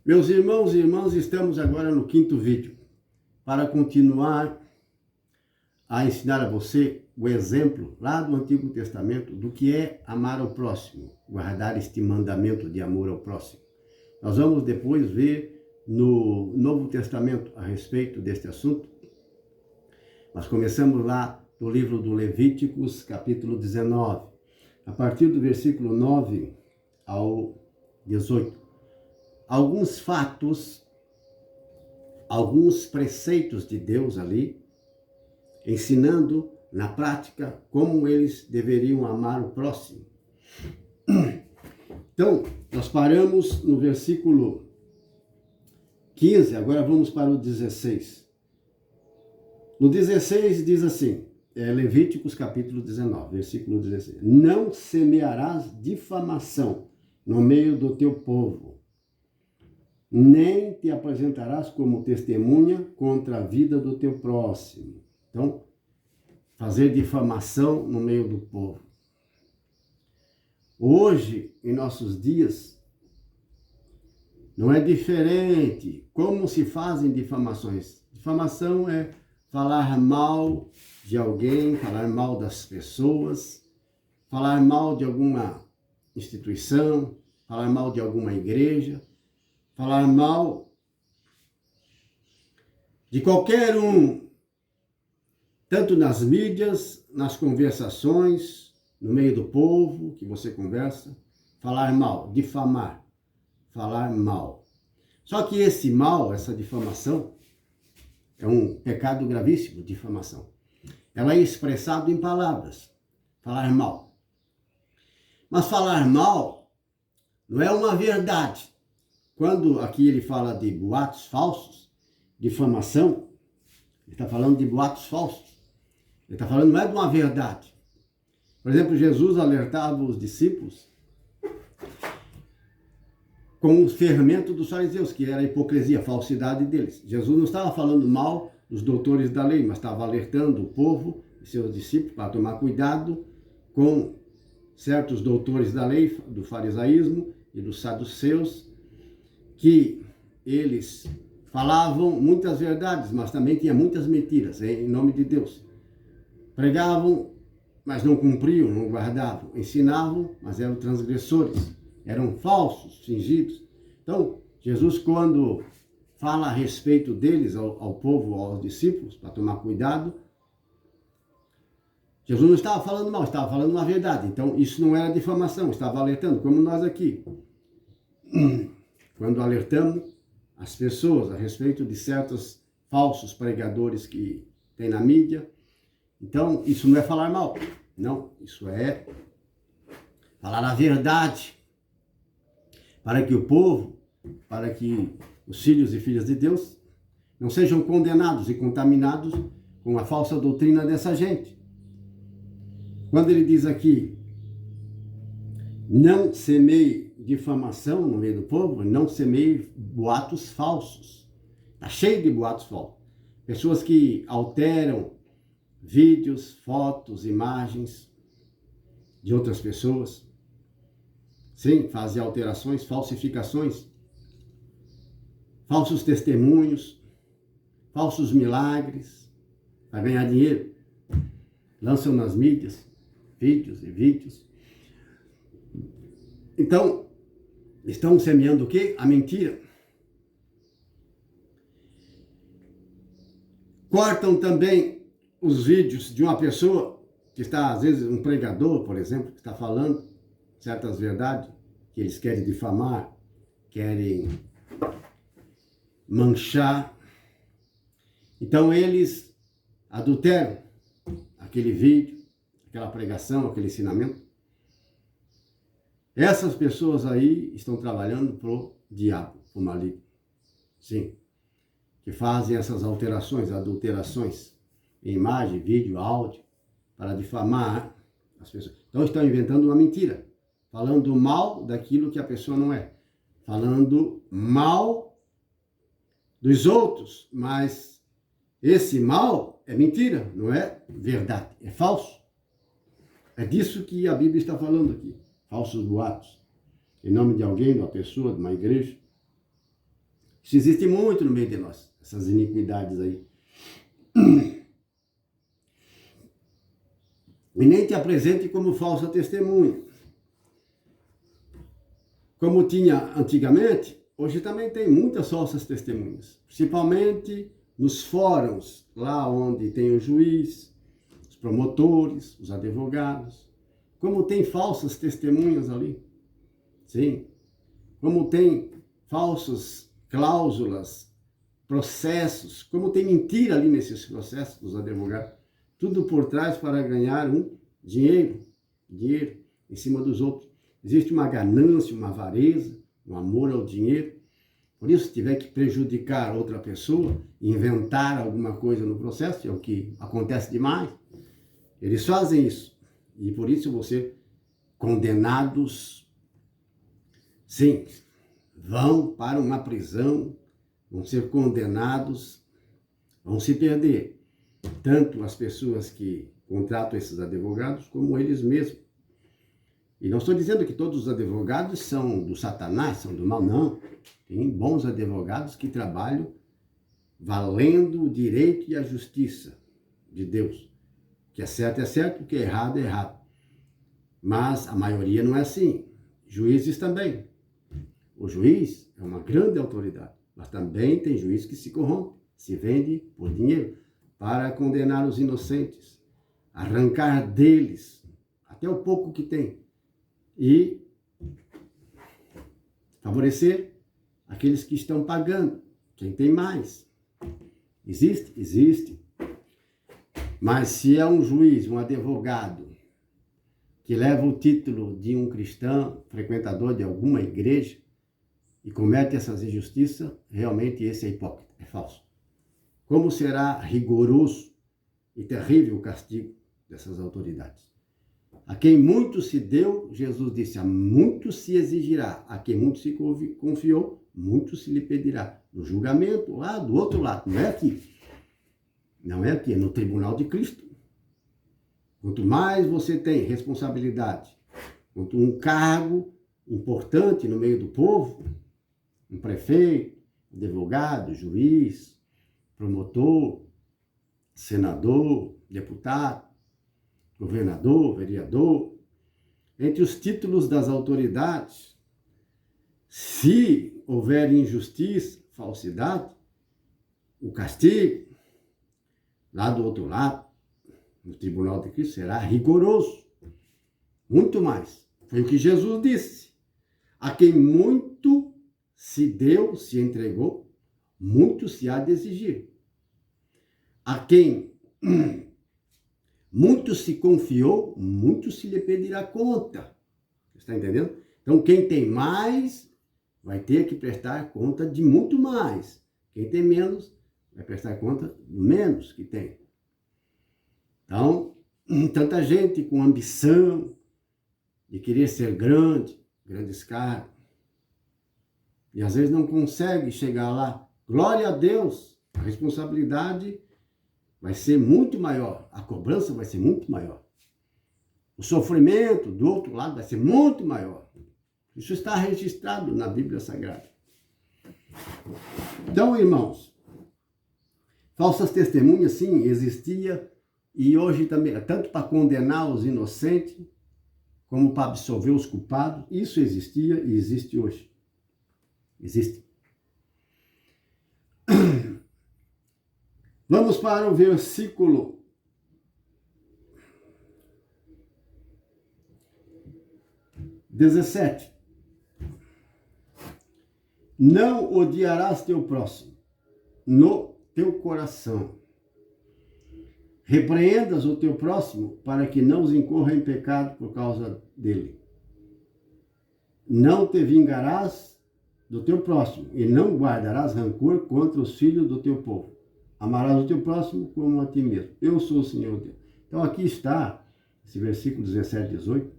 Meus irmãos e irmãs, estamos agora no 5º vídeo para continuar a ensinar a você o exemplo lá do Antigo Testamento do que é amar ao próximo, guardar este mandamento de amor ao próximo. Nós vamos depois ver no Novo Testamento a respeito deste assunto. Nós começamos lá no livro do Levíticos, capítulo 19, a partir do versículo 9 ao 18. Alguns fatos, alguns preceitos de Deus ali, ensinando na prática como eles deveriam amar o próximo. Então, nós paramos no versículo 15, agora vamos para o 16. No 16 diz assim, Levíticos capítulo 19, versículo 16. Não semearás difamação no meio do teu povo, nem te apresentarás como testemunha contra a vida do teu próximo. Então, fazer difamação no meio do povo. Hoje, em nossos dias, não é diferente. Como se fazem difamações? Difamação é falar mal de alguém, falar mal das pessoas, falar mal de alguma instituição, falar mal de alguma igreja, falar mal de qualquer um, tanto nas mídias, nas conversações, no meio do povo que você conversa, falar mal, difamar, falar mal. Só que esse mal, essa difamação, é um pecado gravíssimo, difamação. Ela é expressada em palavras, falar mal. Mas falar mal não é uma verdade. Quando aqui ele fala de boatos falsos, difamação, ele está falando de boatos falsos. Ele está falando não é de uma verdade. Por exemplo, Jesus alertava os discípulos com o fermento dos fariseus, que era a hipocrisia, a falsidade deles. Jesus não estava falando mal dos doutores da lei, mas estava alertando o povo e seus discípulos para tomar cuidado com certos doutores da lei, do farisaísmo e dos saduceus, que eles falavam muitas verdades, mas também tinha muitas mentiras, em nome de Deus. Pregavam, mas não cumpriam, não guardavam. Ensinavam, mas eram transgressores. Eram falsos, fingidos. Então, Jesus, quando fala a respeito deles, ao povo, aos discípulos, para tomar cuidado, Jesus não estava falando mal, estava falando uma verdade. Então, isso não era difamação, estava alertando, como nós aqui. Quando alertamos as pessoas a respeito de certos falsos pregadores que tem na mídia. Então, isso não é falar mal. Não, isso é falar a verdade. Para que o povo, para que os filhos e filhas de Deus não sejam condenados e contaminados com a falsa doutrina dessa gente. Quando ele diz aqui, não semeie difamação no meio do povo, não semeie boatos falsos. Está cheio de boatos falsos. Pessoas que alteram vídeos, fotos, imagens de outras pessoas. Sim, fazem alterações, falsificações, falsos testemunhos, falsos milagres, para ganhar dinheiro. Lançam nas mídias vídeos e vídeos. Então, estão semeando o quê? A mentira. Cortam também os vídeos de uma pessoa que está, às vezes, um pregador, por exemplo, que está falando certas verdades que eles querem difamar, querem manchar. Então, eles adulteram aquele vídeo, aquela pregação, aquele ensinamento. Essas pessoas aí estão trabalhando para o diabo, para o maligno. Sim. Que fazem essas alterações, adulterações em imagem, vídeo, áudio, para difamar as pessoas. Então estão inventando uma mentira, falando mal daquilo que a pessoa não é. Falando mal dos outros, mas esse mal é mentira, não é verdade, é falso. É disso que a Bíblia está falando aqui. Falsos boatos, em nome de alguém, de uma pessoa, de uma igreja. Isso existe muito no meio de nós, essas iniquidades aí. E nem te apresente como falsa testemunha. Como tinha antigamente, hoje também tem muitas falsas testemunhas, principalmente nos fóruns, lá onde tem o juiz, os promotores, os advogados. Como tem falsas testemunhas ali. Sim. Como tem falsas cláusulas, processos, como tem mentira ali nesses processos dos advogados. Tudo por trás para ganhar um dinheiro em cima dos outros. Existe uma ganância, uma avareza, um amor ao dinheiro. Por isso, se tiver que prejudicar outra pessoa, inventar alguma coisa no processo, é o que acontece demais, eles fazem isso. E por isso vão ser condenados, sim, vão para uma prisão, vão ser condenados, vão se perder. Tanto as pessoas que contratam esses advogados, como eles mesmos. E não estou dizendo que todos os advogados são do Satanás, são do mal, não. Tem bons advogados que trabalham valendo o direito e a justiça de Deus. O que é certo, o que é errado é errado. Mas a maioria não é assim. Juízes também. O juiz é uma grande autoridade, mas também tem juiz que se corrompe, se vende por dinheiro, para condenar os inocentes, arrancar deles até o pouco que tem e favorecer aqueles que estão pagando, quem tem mais. Existe? Existe. Mas se é um juiz, um advogado, que leva o título de um cristão, frequentador de alguma igreja, e comete essas injustiças, realmente esse é hipócrita, é falso. Como será rigoroso e terrível o castigo dessas autoridades? A quem muito se deu, Jesus disse, a muito se exigirá. A quem muito se confiou, muito se lhe pedirá. No julgamento, lá do outro lado, não é aqui. Não é aqui, é no tribunal de Cristo. Quanto mais você tem responsabilidade, quanto um cargo importante no meio do povo, um prefeito, advogado, juiz, promotor, senador, deputado, governador, vereador, entre os títulos das autoridades, se houver injustiça, falsidade, o castigo, lá do outro lado, no tribunal de Cristo, será rigoroso, muito mais. Foi o que Jesus disse. A quem muito se deu, se entregou, muito se há de exigir. A quem muito se confiou, muito se lhe pedirá conta. Você está entendendo? Então, quem tem mais vai ter que prestar conta de muito mais. Quem tem menos vai prestar conta do menos que tem. Então, tanta gente com ambição de querer ser grande, grandes cargos, e às vezes não consegue chegar lá. Glória a Deus, a responsabilidade vai ser muito maior, a cobrança vai ser muito maior. O sofrimento do outro lado vai ser muito maior. Isso está registrado na Bíblia Sagrada. Então, irmãos, falsas testemunhas, sim, existia, e hoje também, tanto para condenar os inocentes, como para absolver os culpados, isso existia e existe hoje. Existe. Vamos para o versículo 17. Não odiarás teu próximo no teu coração. Repreendas o teu próximo para que não os incorra em pecado por causa dele. Não te vingarás do teu próximo e não guardarás rancor contra os filhos do teu povo. Amarás o teu próximo como a ti mesmo. Eu sou o Senhor Deus. Então aqui está esse versículo 17 e 18,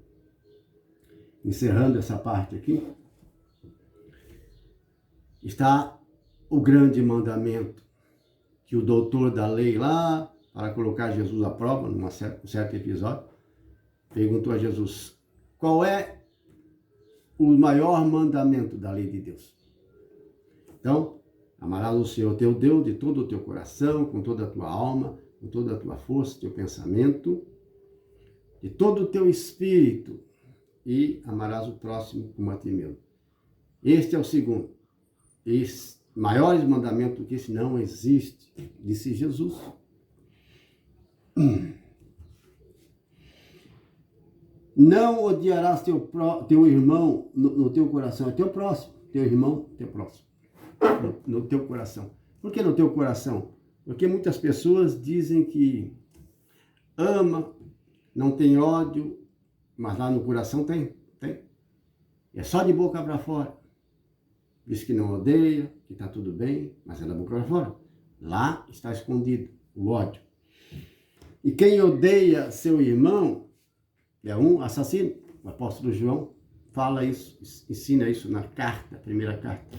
encerrando essa parte aqui, está o grande mandamento que o doutor da lei lá, para colocar Jesus à prova, num certo episódio, perguntou a Jesus, qual é o maior mandamento da lei de Deus? Então, Amarás o Senhor teu Deus de todo o teu coração, com toda a tua alma, com toda a tua força, teu pensamento, de todo o teu espírito, e amarás o próximo como a ti mesmo. Este é o segundo. Maiores mandamentos do que esse não existe, disse Jesus. Não odiarás teu irmão no teu coração, é teu próximo, teu irmão, teu próximo, no teu coração. Por que no teu coração? Porque muitas pessoas dizem que ama, não tem ódio, mas lá no coração tem. É só de boca para fora. Diz que não odeia, que está tudo bem, mas é da boca para fora. Lá está escondido o ódio. E quem odeia seu irmão é um assassino. O apóstolo João fala isso, ensina isso na carta, primeira carta.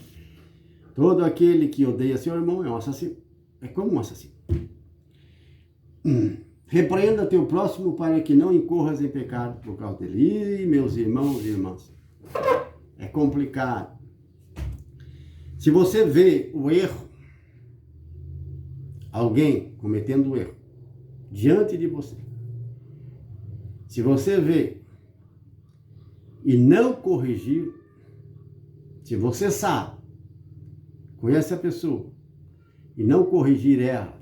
Todo aquele que odeia seu irmão é um assassino. É como um assassino. Repreenda teu próximo para que não incorras em pecado por causa dele. Meus irmãos e irmãs, é complicado. Se você vê o erro, alguém cometendo o erro, diante de você, se você vê e não corrigir, se você sabe, conhece a pessoa, e não corrigir ela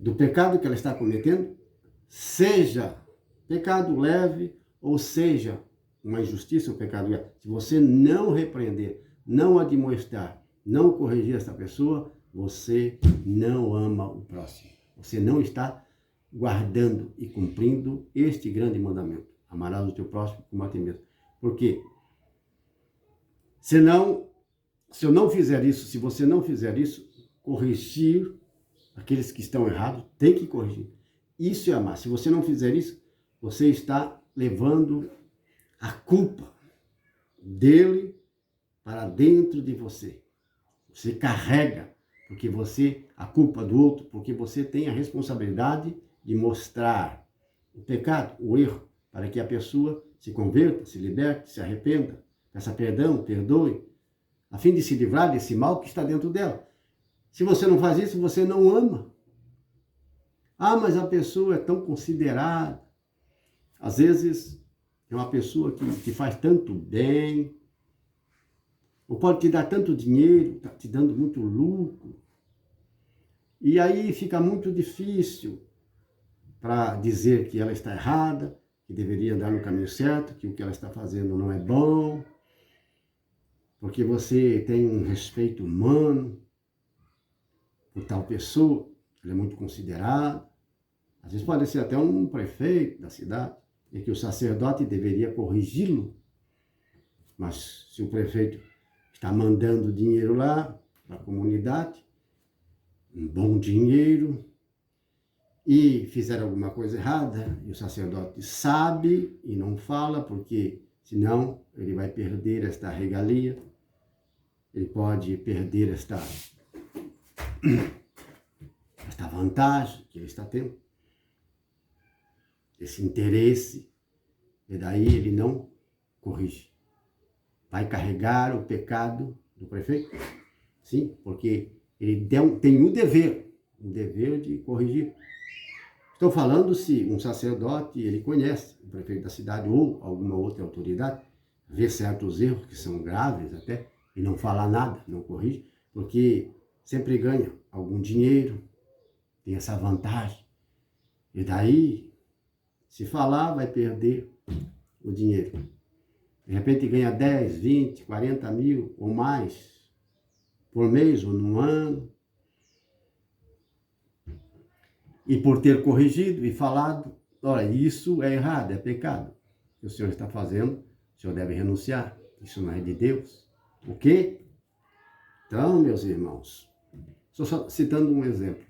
do pecado que ela está cometendo, seja pecado leve ou seja uma injustiça ou pecado grave, se você não repreender, não admoestar, não corrigir essa pessoa, você não ama o próximo. Você não está guardando e cumprindo este grande mandamento. Amarás o teu próximo como a ti mesmo. Por quê? Se eu não fizer isso, se você não fizer isso, corrigir aqueles que estão errados, tem que corrigir. Isso é amar. Se você não fizer isso, você está levando a culpa dele para dentro de você. Você carrega a culpa do outro, porque você tem a responsabilidade de mostrar o pecado, o erro, para que a pessoa se converta, se liberte, se arrependa, peça perdão, perdoe, a fim de se livrar desse mal que está dentro dela. Se você não faz isso, você não ama. Ah, mas a pessoa é tão considerada. Às vezes, é uma pessoa que faz tanto bem, ou pode te dar tanto dinheiro, está te dando muito lucro. E aí fica muito difícil para dizer que ela está errada, que deveria andar no caminho certo, que o que ela está fazendo não é bom, porque você tem um respeito humano por tal pessoa, ela é muito considerada. Às vezes pode ser até um prefeito da cidade, e que o sacerdote deveria corrigi-lo. Mas se o prefeito está mandando dinheiro lá para a comunidade, um bom dinheiro, e fizer alguma coisa errada, e o sacerdote sabe e não fala, porque senão ele vai perder esta regalia, ele pode perder esta vantagem que ele está tendo, esse interesse, e daí ele não corrige. Vai carregar o pecado do prefeito? Sim, porque ele tem o dever de corrigir. Estou falando se um sacerdote, ele conhece o prefeito da cidade ou alguma outra autoridade, vê certos erros que são graves até, e não fala nada, não corrige, porque sempre ganha algum dinheiro, tem essa vantagem. E daí, se falar, vai perder o dinheiro. De repente ganha 10, 20, 40 mil ou mais por mês ou num ano. E por ter corrigido e falado, olha, isso é errado, é pecado. O que o senhor está fazendo, o senhor deve renunciar. Isso não é de Deus. O quê? Então, meus irmãos, estou só citando um exemplo.